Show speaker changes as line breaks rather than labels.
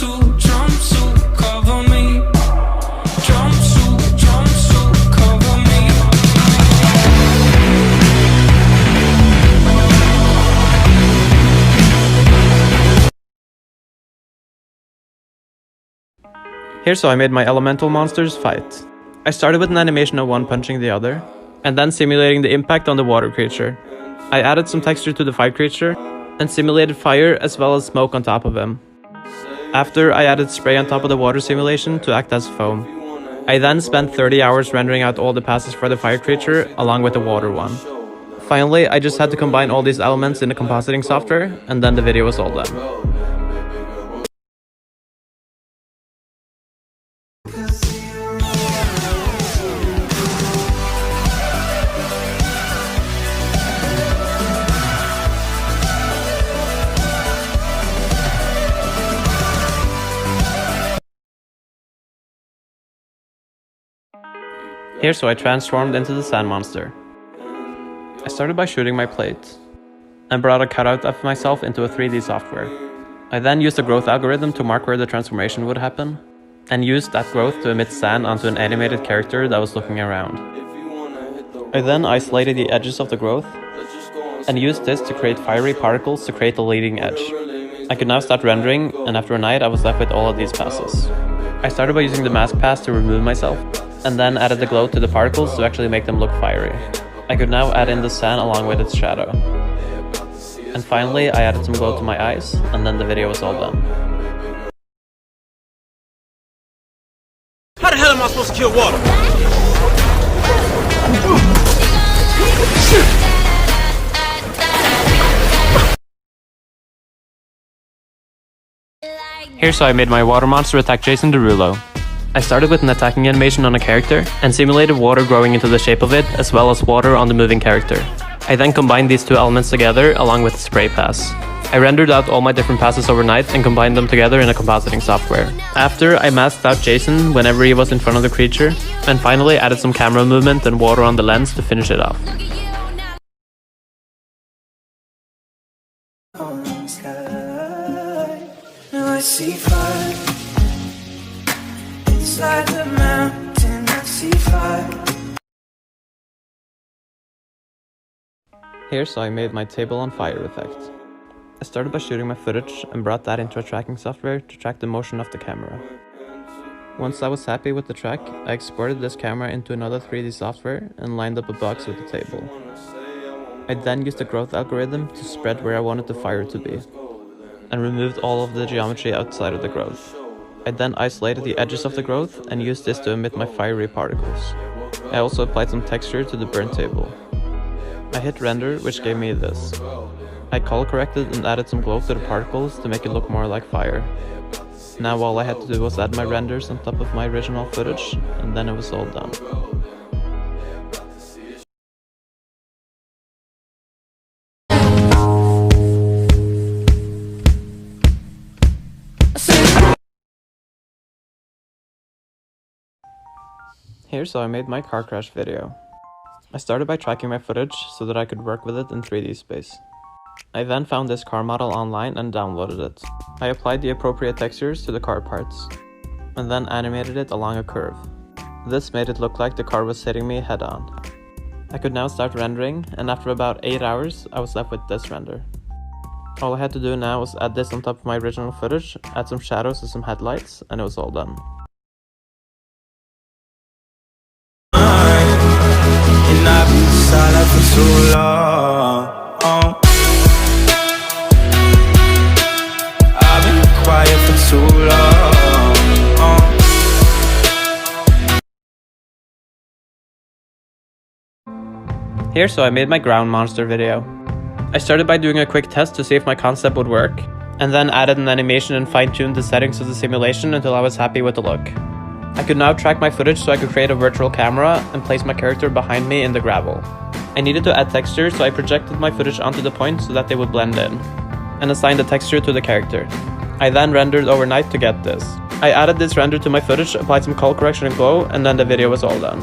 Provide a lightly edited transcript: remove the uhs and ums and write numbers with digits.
jumpsuit, cover me. Jumpsuit, cover me.
Here's how I made my elemental monsters fight. I started with an animation of one punching the other, and then simulating the impact on the water creature. I added some texture to the fire creature, and simulated fire as well as smoke on top of him. After, I added spray on top of the water simulation to act as foam. I then spent 30 hours rendering out all the passes for the fire creature, along with the water one. Finally, I just had to combine all these elements in the compositing software, and then the video was all done. Here's how I transformed into the sand monster. I started by shooting my plate, and brought a cutout of myself into a 3D software. I then used a growth algorithm to mark where the transformation would happen, and used that growth to emit sand onto an animated character that was looking around. I then isolated the edges of the growth, and used this to create fiery particles to create the leading edge. I could now start rendering, and after a night I was left with all of these passes. I started by using the mask pass to remove myself, and then added the glow to the particles to actually make them look fiery. I could now add in the sand along with its shadow. And finally, I added some glow to my eyes, and then the video was all done.
How the hell am I supposed to kill water?
Here's how I made my water monster attack Jason Derulo. I started with an attacking animation on a character, and simulated water growing into the shape of it, as well as water on the moving character. I then combined these two elements together, along with the spray pass. I rendered out all my different passes overnight, and combined them together in a compositing software. After, I masked out Jason whenever he was in front of the creature, and finally added some camera movement and water on the lens to finish it off.
I see fire inside the mountain. I see fire.
Here's how I made my table on fire effect. I started by shooting my footage and brought that into a tracking software to track the motion of the camera. Once I was happy with the track, I exported this camera into another 3D software and lined up a box with the table. I then used the growth algorithm to spread where I wanted the fire to be, and removed all of the geometry outside of the growth. I then isolated the edges of the growth and used this to emit my fiery particles. I also applied some texture to the burn table. I hit render, which gave me this. I color corrected and added some glow to the particles to make it look more like fire. Now all I had to do was add my renders on top of my original footage, and then it was all done. Here's how I made my car crash video. I started by tracking my footage so that I could work with it in 3D space. I then found this car model online and downloaded it. I applied the appropriate textures to the car parts, and then animated it along a curve. This made it look like the car was hitting me head on. I could now start rendering, and after about 8 hours, I was left with this render. All I had to do now was add this on top of my original footage, add some shadows and some headlights, and it was all done.
And I've been silent for too long. I've been quiet for too long.
Here's how I made my ground monster video. I started by doing a quick test to see if my concept would work, and then added an animation and fine-tuned the settings of the simulation until I was happy with the look. I could now track my footage so I could create a virtual camera and place my character behind me in the gravel. I needed to add texture, so I projected my footage onto the point so that they would blend in, and assigned the texture to the character. I then rendered overnight to get this. I added this render to my footage, applied some color correction and glow, and then the video was all done.